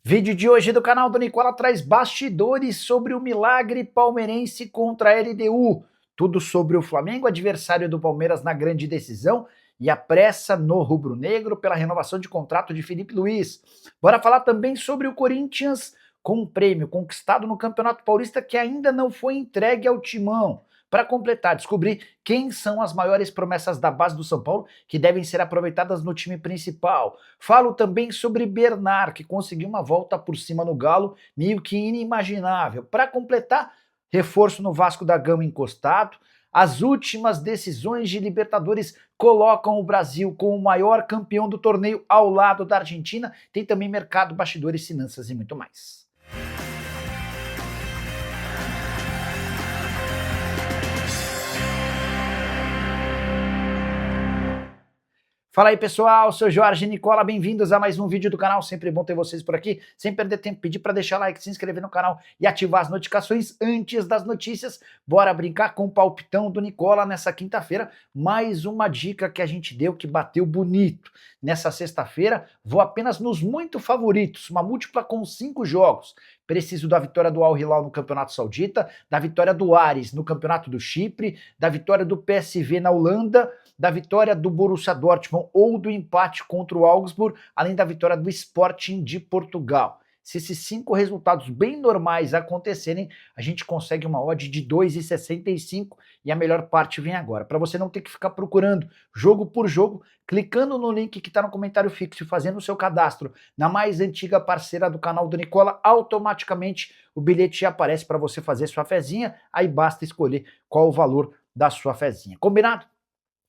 Vídeo de hoje do canal do Nicola traz bastidores sobre o milagre palmeirense contra a LDU. Tudo sobre o Flamengo, adversário do Palmeiras na grande decisão, e a pressa no rubro-negro pela renovação de contrato de Felipe Luiz. Bora falar também sobre o Corinthians com um prêmio conquistado no Campeonato Paulista que ainda não foi entregue ao Timão. Para completar, descobrir quem são as maiores promessas da base do São Paulo que devem ser aproveitadas no time principal. Falo também sobre Bernard, que conseguiu uma volta por cima no Galo, meio que inimaginável. Para completar, reforço no Vasco da Gama encostado. As últimas decisões de Libertadores colocam o Brasil como o maior campeão do torneio ao lado da Argentina. Tem também mercado, bastidores, finanças e muito mais. Fala aí pessoal, sou Jorge Nicola, bem-vindos a mais um vídeo do canal, sempre bom ter vocês por aqui, sem perder tempo, pedir para deixar like, se inscrever no canal e ativar as notificações antes das notícias. Bora brincar com o palpitão do Nicola nessa quinta-feira, mais uma dica que a gente deu que bateu bonito. Nessa sexta-feira, vou apenas nos muito favoritos, uma múltipla com 5 jogos. Preciso da vitória do Al Hilal no Campeonato Saudita, da vitória do Ares no Campeonato do Chipre, da vitória do PSV na Holanda, da vitória do Borussia Dortmund ou do empate contra o Augsburg, além da vitória do Sporting de Portugal. Se esses 5 resultados bem normais acontecerem, a gente consegue uma odd de 2,65 e a melhor parte vem agora. Para você não ter que ficar procurando jogo por jogo, clicando no link que está no comentário fixo e fazendo o seu cadastro na mais antiga parceira do canal do Nicola, automaticamente o bilhete já aparece para você fazer sua fezinha, aí basta escolher qual o valor da sua fezinha. Combinado?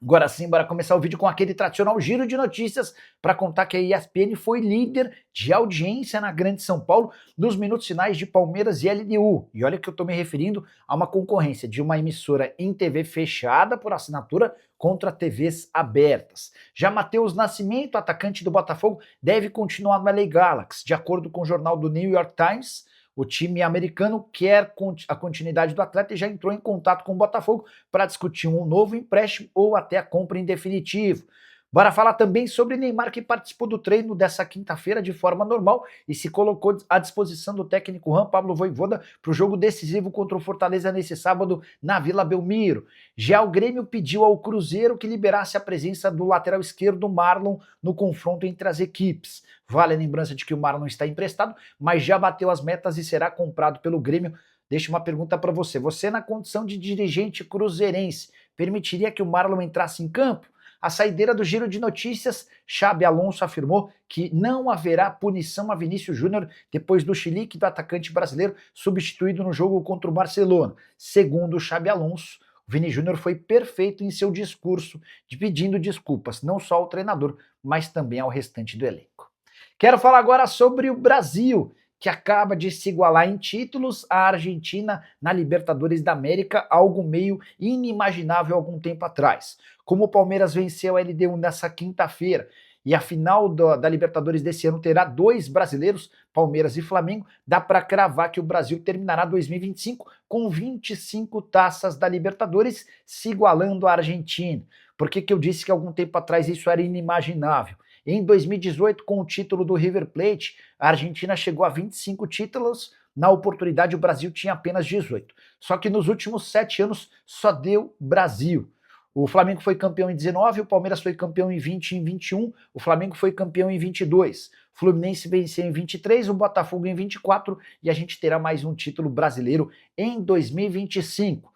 Agora sim, bora começar o vídeo com aquele tradicional giro de notícias para contar que a ESPN foi líder de audiência na Grande São Paulo nos minutos finais de Palmeiras e LDU. E olha que eu estou me referindo a uma concorrência de uma emissora em TV fechada por assinatura contra TVs abertas. Já Matheus Nascimento, atacante do Botafogo, deve continuar no LA Galaxy. De acordo com o jornal do New York Times, o time americano quer a continuidade do atleta e já entrou em contato com o Botafogo para discutir um novo empréstimo ou até a compra em definitivo. Bora falar também sobre Neymar, que participou do treino dessa quinta-feira de forma normal e se colocou à disposição do técnico Juan Pablo Vojvoda para o jogo decisivo contra o Fortaleza nesse sábado na Vila Belmiro. Já o Grêmio pediu ao Cruzeiro que liberasse a presença do lateral esquerdo Marlon no confronto entre as equipes. Vale a lembrança de que o Marlon está emprestado, mas já bateu as metas e será comprado pelo Grêmio. Deixa uma pergunta para você. Você, na condição de dirigente cruzeirense, permitiria que o Marlon entrasse em campo? A saideira do Giro de Notícias, Xabi Alonso afirmou que não haverá punição a Vinícius Júnior depois do chilique do atacante brasileiro substituído no jogo contra o Barcelona. Segundo o Xabi Alonso, o Vini Júnior foi perfeito em seu discurso de pedindo desculpas, não só ao treinador, mas também ao restante do elenco. Quero falar agora sobre o Brasil, que acaba de se igualar em títulos à Argentina na Libertadores da América, algo meio inimaginável algum tempo atrás. Como o Palmeiras venceu a LDU nessa quinta-feira e a final da Libertadores desse ano terá 2 brasileiros, Palmeiras e Flamengo, dá para cravar que o Brasil terminará 2025 com 25 taças da Libertadores, se igualando à Argentina. Por que eu disse que algum tempo atrás isso era inimaginável? Em 2018, com o título do River Plate, a Argentina chegou a 25 títulos, na oportunidade o Brasil tinha apenas 18. Só que nos últimos 7 anos só deu Brasil. O Flamengo foi campeão em 19, o Palmeiras foi campeão em 20 e em 21, o Flamengo foi campeão em 22. O Fluminense venceu em 23, o Botafogo em 24 e a gente terá mais um título brasileiro em 2025.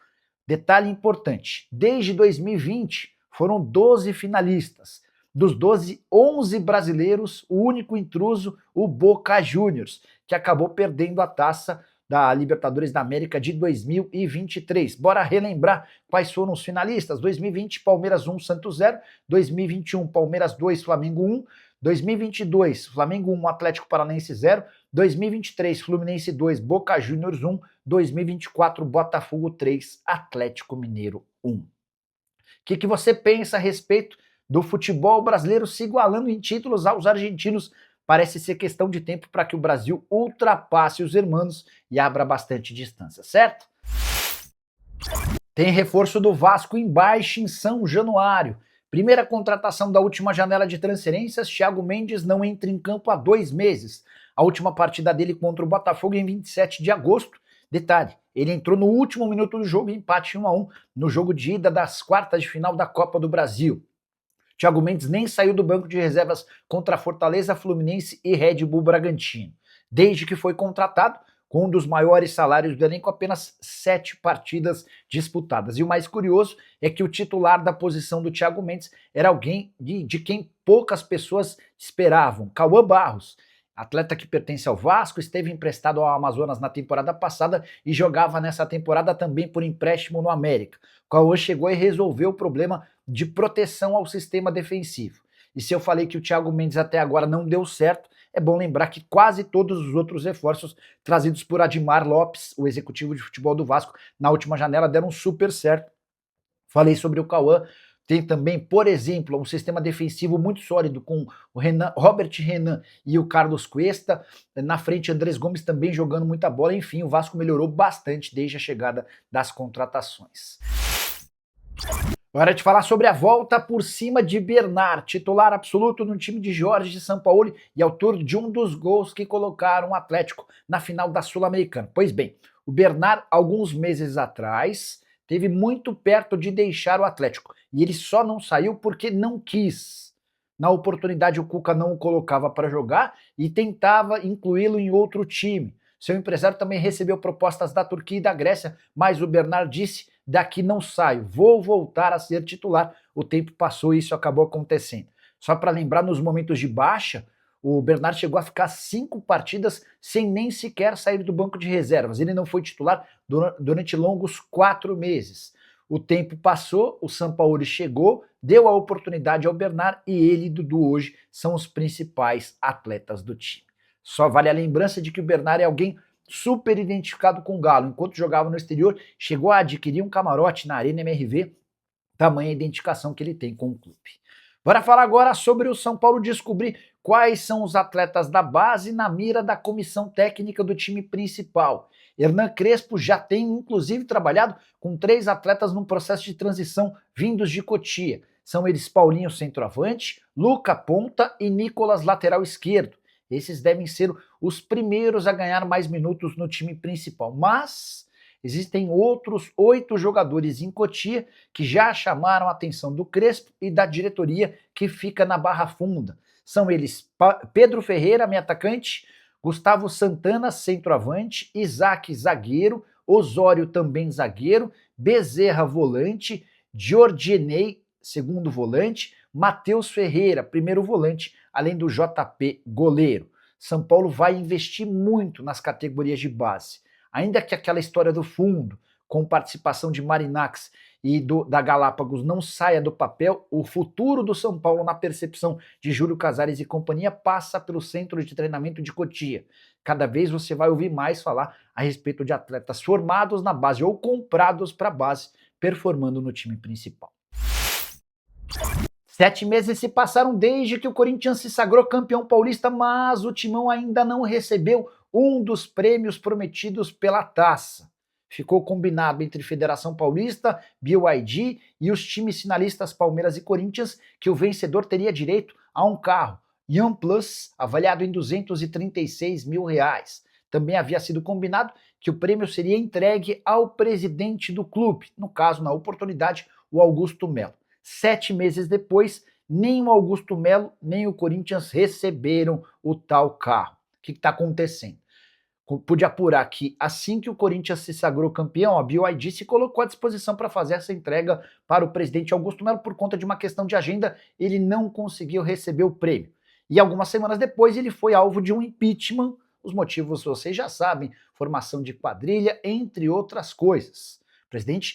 Detalhe importante, desde 2020 foram 12 finalistas. Dos 12, 11 brasileiros, o único intruso, o Boca Juniors, que acabou perdendo a taça da Libertadores da América de 2023. Bora relembrar quais foram os finalistas. 2020, Palmeiras 1, Santos 0. 2021, Palmeiras 2, Flamengo 1. 2022, Flamengo 1, Atlético Paranaense 0. 2023, Fluminense 2, Boca Juniors 1. 2024, Botafogo 3, Atlético Mineiro 1. O que você pensa a respeito do futebol brasileiro se igualando em títulos aos argentinos? Parece ser questão de tempo para que o Brasil ultrapasse os hermanos e abra bastante distância, certo? Tem reforço do Vasco em baixa em São Januário. Primeira contratação da última janela de transferências, Thiago Mendes não entra em campo há 2 meses. a última partida dele contra o Botafogo em 27 de agosto. Detalhe, ele entrou no último minuto do jogo, empate 1-1, no jogo de ida das quartas de final da Copa do Brasil. Thiago Mendes nem saiu do banco de reservas contra Fortaleza, Fluminense e Red Bull Bragantino. Desde que foi contratado, com um dos maiores salários do elenco, apenas 7 partidas disputadas. E o mais curioso é que o titular da posição do Thiago Mendes era alguém de quem poucas pessoas esperavam, Cauã Barros, atleta que pertence ao Vasco, esteve emprestado ao Amazonas na temporada passada e jogava nessa temporada também por empréstimo no América. O Cauã chegou e resolveu o problema de proteção ao sistema defensivo. E se eu falei que o Thiago Mendes até agora não deu certo, é bom lembrar que quase todos os outros reforços trazidos por Admar Lopes, o executivo de futebol do Vasco, na última janela deram super certo. Falei sobre o Cauã. Tem também, por exemplo, um sistema defensivo muito sólido com o Robert Renan e o Carlos Cuesta. Na frente, Andrés Gomes também jogando muita bola. Enfim, o Vasco melhorou bastante desde a chegada das contratações. Hora de falar sobre a volta por cima de Bernard, titular absoluto no time de Jorge Sampaoli e autor de um dos gols que colocaram o Atlético na final da Sul-Americana. Pois bem, o Bernard, alguns meses atrás, esteve muito perto de deixar o Atlético e ele só não saiu porque não quis. Na oportunidade, o Cuca não o colocava para jogar e tentava incluí-lo em outro time. Seu empresário também recebeu propostas da Turquia e da Grécia, mas o Bernard disse: daqui não saio, vou voltar a ser titular. O tempo passou e isso acabou acontecendo. Só para lembrar, nos momentos de baixa, o Bernard chegou a ficar 5 partidas sem nem sequer sair do banco de reservas. Ele não foi titular durante longos 4 meses. O tempo passou, o Sampaoli chegou, deu a oportunidade ao Bernard e ele e Dudu hoje são os principais atletas do time. Só vale a lembrança de que o Bernard é alguém super identificado com o Galo. Enquanto jogava no exterior, chegou a adquirir um camarote na Arena MRV, tamanha identificação que ele tem com o clube. Bora falar agora sobre o São Paulo descobrir quais são os atletas da base na mira da comissão técnica do time principal. Hernan Crespo já tem, inclusive, trabalhado com 3 atletas num processo de transição vindos de Cotia. São eles Paulinho, centroavante, Luca, ponta e Nicolas, lateral esquerdo. Esses devem ser os primeiros a ganhar mais minutos no time principal. Mas existem outros 8 jogadores em Cotia que já chamaram a atenção do Crespo e da diretoria que fica na Barra Funda. São eles Pedro Ferreira, meio atacante, Gustavo Santana, centroavante, Isaac, zagueiro, Osório, também zagueiro, Bezerra, volante, Giorginei, segundo volante, Matheus Ferreira, primeiro volante, além do JP, goleiro. São Paulo vai investir muito nas categorias de base. Ainda que aquela história do fundo, com participação de Marinax e da Galápagos, não saia do papel, o futuro do São Paulo, na percepção de Júlio Casares e companhia, passa pelo centro de treinamento de Cotia. Cada vez você vai ouvir mais falar a respeito de atletas formados na base ou comprados para a base, performando no time principal. 7 meses se passaram desde que o Corinthians se sagrou campeão paulista, mas o Timão ainda não recebeu um dos prêmios prometidos pela taça. Ficou combinado entre Federação Paulista, BYD e os times finalistas Palmeiras e Corinthians que o vencedor teria direito a um carro Yan Plus, avaliado em R$236 mil. Também havia sido combinado que o prêmio seria entregue ao presidente do clube, no caso, na oportunidade, o Augusto Melo. 7 meses depois, nem o Augusto Melo, nem o Corinthians receberam o tal carro. O que está acontecendo? Pude apurar que assim que o Corinthians se sagrou campeão, a BYD se colocou à disposição para fazer essa entrega para o presidente Augusto Melo. Por conta de uma questão de agenda, ele não conseguiu receber o prêmio. E algumas semanas depois ele foi alvo de um impeachment. Os motivos vocês já sabem, formação de quadrilha, entre outras coisas.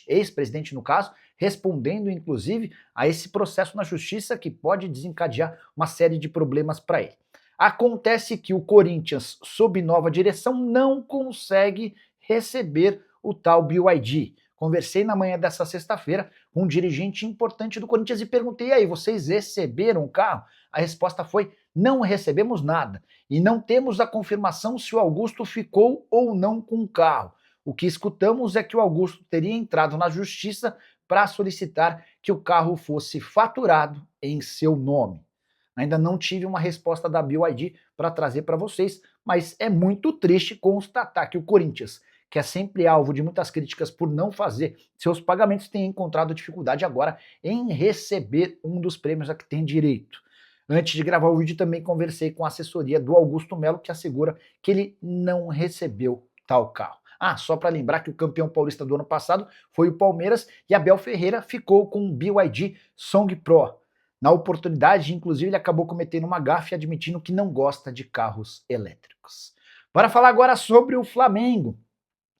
Ex-presidente no caso, respondendo inclusive a esse processo na justiça que pode desencadear uma série de problemas para ele. Acontece que o Corinthians, sob nova direção, não consegue receber o tal BYD. Conversei na manhã dessa sexta-feira com um dirigente importante do Corinthians e perguntei: e aí, vocês receberam o carro? A resposta foi: não recebemos nada e não temos a confirmação se o Augusto ficou ou não com o carro. O que escutamos é que o Augusto teria entrado na justiça para solicitar que o carro fosse faturado em seu nome. Ainda não tive uma resposta da BYD para trazer para vocês, mas é muito triste constatar que o Corinthians, que é sempre alvo de muitas críticas por não fazer seus pagamentos, tem encontrado dificuldade agora em receber um dos prêmios a que tem direito. Antes de gravar o vídeo também conversei com a assessoria do Augusto Melo, que assegura que ele não recebeu tal carro. Ah, só para lembrar que o campeão paulista do ano passado foi o Palmeiras e Abel Ferreira ficou com o BYD Song Pro. Na oportunidade, inclusive, ele acabou cometendo uma gafe admitindo que não gosta de carros elétricos. Bora falar agora sobre o Flamengo,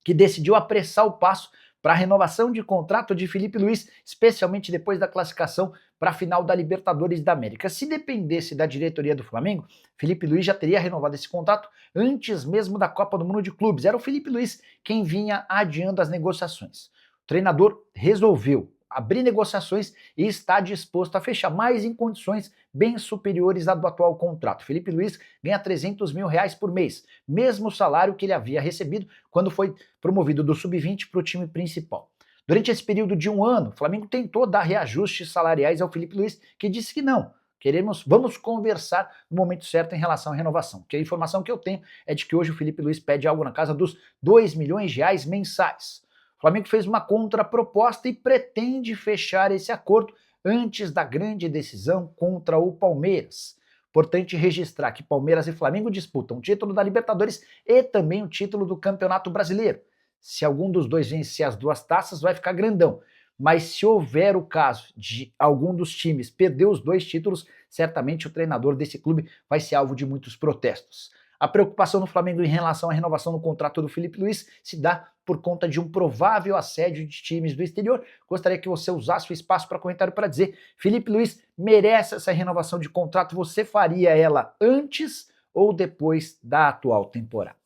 que decidiu apressar o passo para a renovação de contrato de Felipe Luiz, especialmente depois da classificação para a final da Libertadores da América. Se dependesse da diretoria do Flamengo, Felipe Luiz já teria renovado esse contrato antes mesmo da Copa do Mundo de Clubes. Era o Felipe Luiz quem vinha adiando as negociações. O treinador resolveu abrir negociações e está disposto a fechar, mas em condições bem superiores à do atual contrato. Felipe Luiz ganha R$300 mil por mês, mesmo salário que ele havia recebido quando foi promovido do sub-20 para o time principal. Durante esse período de um ano, o Flamengo tentou dar reajustes salariais ao Felipe Luiz, que disse que não. Vamos conversar no momento certo em relação à renovação. Porque a informação que eu tenho é de que hoje o Felipe Luiz pede algo na casa dos R$2 milhões mensais. O Flamengo fez uma contraproposta e pretende fechar esse acordo antes da grande decisão contra o Palmeiras. Importante registrar que Palmeiras e Flamengo disputam o título da Libertadores e também o título do Campeonato Brasileiro. Se algum dos dois vencer as duas taças, vai ficar grandão. Mas se houver o caso de algum dos times perder os dois títulos, certamente o treinador desse clube vai ser alvo de muitos protestos. A preocupação do Flamengo em relação à renovação do contrato do Felipe Luiz se dá por conta de um provável assédio de times do exterior. Gostaria que você usasse o espaço para comentário para dizer: Felipe Luiz merece essa renovação de contrato, você faria ela antes ou depois da atual temporada?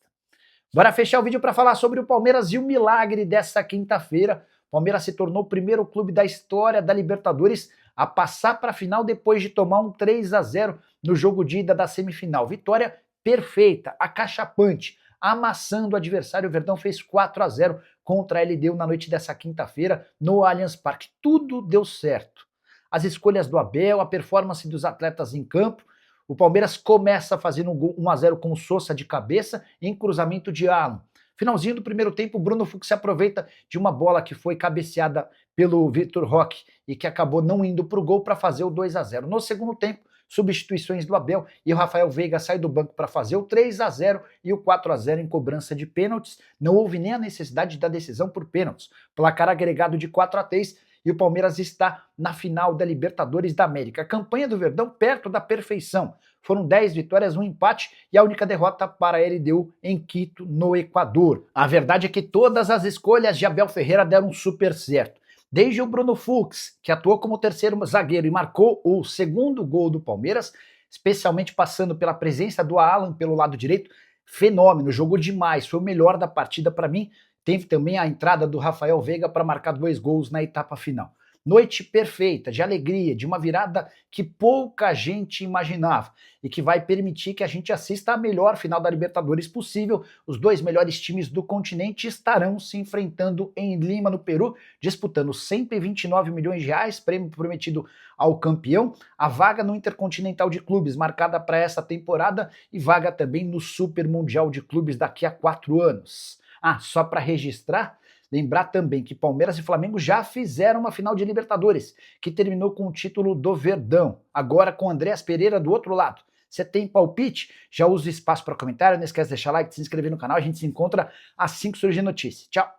Bora fechar o vídeo para falar sobre o Palmeiras e o milagre dessa quinta-feira. O Palmeiras se tornou o primeiro clube da história da Libertadores a passar para a final depois de tomar um 3-0 no jogo de ida da semifinal. Vitória perfeita, acachapante, amassando o adversário. O Verdão fez 4-0 contra a LDU na noite dessa quinta-feira no Allianz Parque. Tudo deu certo. As escolhas do Abel, a performance dos atletas em campo. O Palmeiras começa fazendo um 1-0 com o Sousa de cabeça em cruzamento de Alan. Finalzinho do primeiro tempo, o Bruno Fux se aproveita de uma bola que foi cabeceada pelo Vitor Roque e que acabou não indo para o gol para fazer o 2-0. No segundo tempo, substituições do Abel e o Rafael Veiga sai do banco para fazer o 3-0 e o 4-0 em cobrança de pênaltis. Não houve nem a necessidade da decisão por pênaltis. Placar agregado de 4-3 e o Palmeiras está na final da Libertadores da América. A campanha do Verdão perto da perfeição. Foram 10 vitórias, um empate e a única derrota para a LDU em Quito, no Equador. A verdade é que todas as escolhas de Abel Ferreira deram super certo. Desde o Bruno Fux, que atuou como terceiro zagueiro e marcou o segundo gol do Palmeiras, especialmente passando pela presença do Alan pelo lado direito, fenômeno, jogou demais, foi o melhor da partida para mim. Teve também a entrada do Rafael Veiga para marcar 2 gols na etapa final. Noite perfeita, de alegria, de uma virada que pouca gente imaginava e que vai permitir que a gente assista a melhor final da Libertadores possível. Os 2 melhores times do continente estarão se enfrentando em Lima, no Peru, disputando R$129 milhões, prêmio prometido ao campeão, a vaga no Intercontinental de Clubes marcada para essa temporada e vaga também no Super Mundial de Clubes daqui a 4 anos. Ah, só para registrar, lembrar também que Palmeiras e Flamengo já fizeram uma final de Libertadores, que terminou com o título do Verdão, agora com Andréas Pereira do outro lado. Você tem palpite? Já usa o espaço para comentário, não esquece de deixar like, de se inscrever no canal, a gente se encontra assim que surgir notícia. Tchau!